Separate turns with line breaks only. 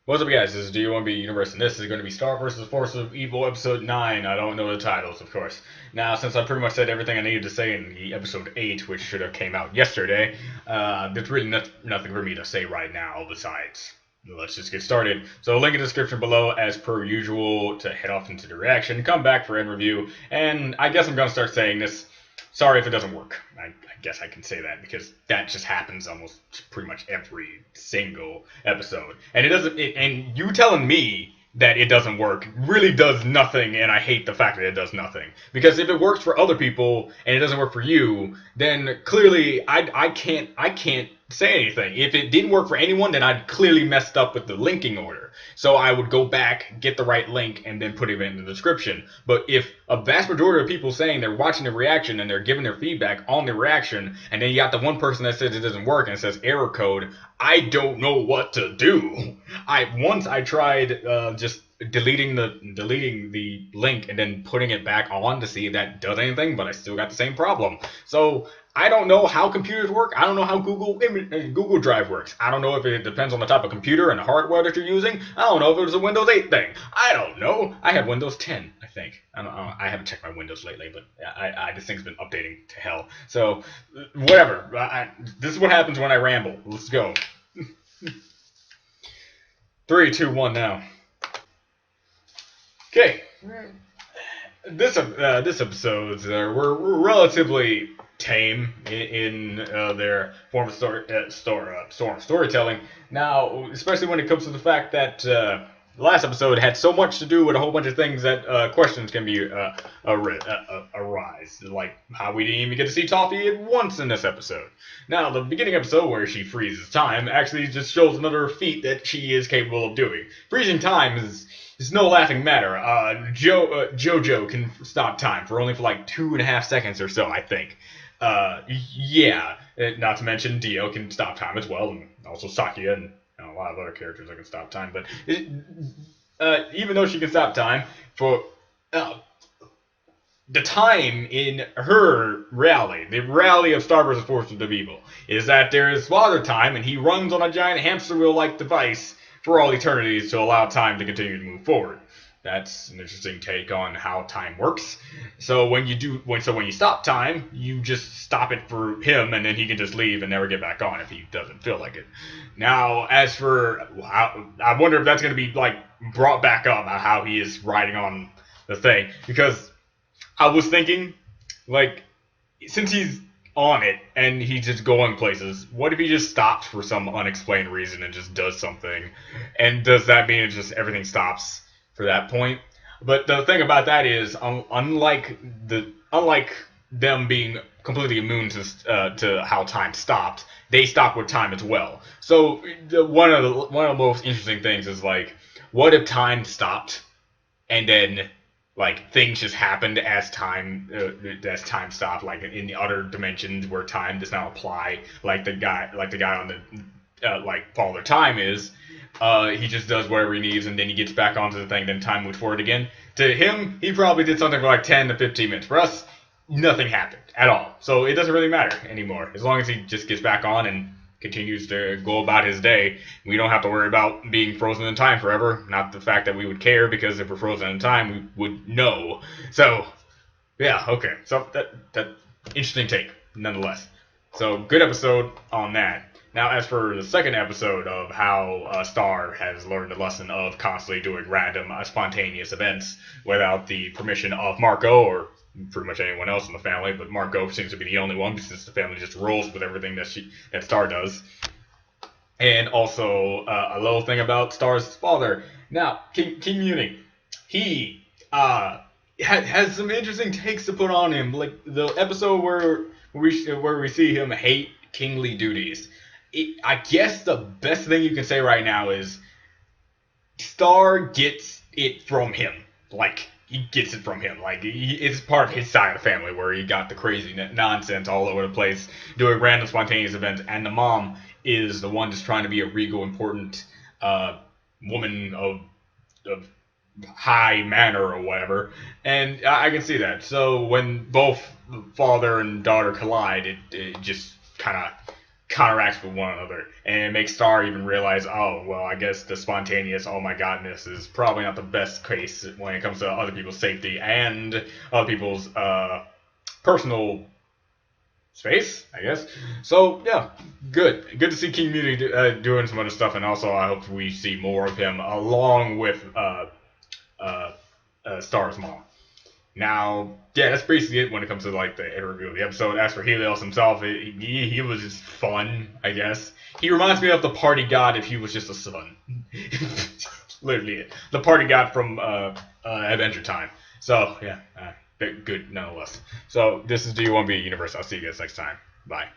What's up, guys? This is Do You Want to Be Universe, and this is going to be Star vs. Force of Evil Episode 9. I don't know the titles, of course. Now, since I pretty much said everything I needed to say in the Episode 8, which should have came out yesterday, there's really nothing for me to say right now besides. Let's just get started. So, link in the description below, as per usual, to head off into the reaction, come back for end review, and I guess I'm going to start saying this. Sorry if it doesn't work. I guess I can say that because that just happens almost pretty much every single episode. And it doesn't. And you telling me that it doesn't work really does nothing, and I hate the fact that it does nothing. Because if it works for other people and it doesn't work for you, then clearly I can't say anything. If it didn't work for anyone, then I'd clearly messed up with the linking order. So I would go back, get the right link, and then put it in the description. But if a vast majority of people saying they're watching the reaction and they're giving their feedback on the reaction, and then you got the one person that says it doesn't work and it says error code, I don't know what to do. I tried just deleting the link and then putting it back on to see if that does anything, but I still got the same problem. So I don't know how computers work. I don't know how Google Drive works. I don't know if it depends on the type of computer and the hardware that you're using. I don't know if it was a Windows 8 thing. I don't know. I have Windows 10, I think. I don't know. I haven't checked my Windows lately, but this thing's been updating to hell. So whatever. This is what happens when I ramble. Let's go. 3, 2, 1 now. Okay. This episodes were relatively tame in their form of storytelling. Now, especially when it comes to the fact that the last episode had so much to do with a whole bunch of things that questions can be arise, like how we didn't even get to see Toffee once in this episode. Now, the beginning episode where she freezes time actually just shows another feat that she is capable of doing. Freezing time is. It's no laughing matter. Jojo can stop time for only for like 2.5 seconds or so, I think. Yeah. Not to mention Dio can stop time as well, and also Sakia and a lot of other characters that can stop time. But even though she can stop time, for the time in her rally, the rally of Star vs. Forces of Evil, is that there is Father Time, and he runs on a giant hamster wheel-like device for all eternity to allow time to continue to move forward. That's an interesting take on how time works. So when you stop time, you just stop it for him, and then he can just leave and never get back on if he doesn't feel like it. Now, as for I wonder if that's going to be like brought back up about how he is riding on the thing, because I was thinking, like, since he's on it and he's just going places, what if he just stops for some unexplained reason and just does something? And does that mean it just everything stops for that point? But the thing about that is, unlike them being completely immune to how time stopped, they stop with time as well. So one of the most interesting things is, like, what if time stopped and then like things just happened as time stopped, like in the other dimensions where time does not apply, like the guy on the like Father Time is. He just does whatever he needs, and then he gets back onto the thing, then time moves forward again. To him, he probably did something for like 10 to 15 minutes. For us, nothing happened at all, so it doesn't really matter anymore. As long as he just gets back on and continues to go about his day, we don't have to worry about being frozen in time forever. Not the fact that we would care, because if we're frozen in time, we would know. So, yeah, okay. So that interesting take, nonetheless. So good episode on that. Now, as for the second episode of how Star has learned the lesson of constantly doing random, spontaneous events without the permission of Marco or pretty much anyone else in the family, but Marco seems to be the only one, since the family just rolls with everything that Star does. And also a little thing about Star's father. Now, King Muni, he has some interesting takes to put on him, like the episode where we see him hate kingly duties. I guess the best thing you can say right now is Star gets it from him. Like, he gets it from him. Like, it's part of his side of the family where he got the crazy nonsense all over the place, doing random spontaneous events, and the mom is the one just trying to be a regal, important woman of high manner or whatever. And I can see that. So when both father and daughter collide, it just kind of counteracts with one another, and it makes Star even realize, oh well, I guess the spontaneous oh my godness is probably not the best case when it comes to other people's safety and other people's personal space, I guess. So yeah, good to see King Muni doing some other stuff, and also I hope we see more of him along with Star's mom. Now, yeah, that's basically it when it comes to like the review of the episode. As for Helios himself, he was just fun, I guess. He reminds me of the party god if he was just a son. Literally, it. The party god from Adventure Time. So yeah, good nonetheless. So this is D1B Universe. I'll see you guys next time. Bye.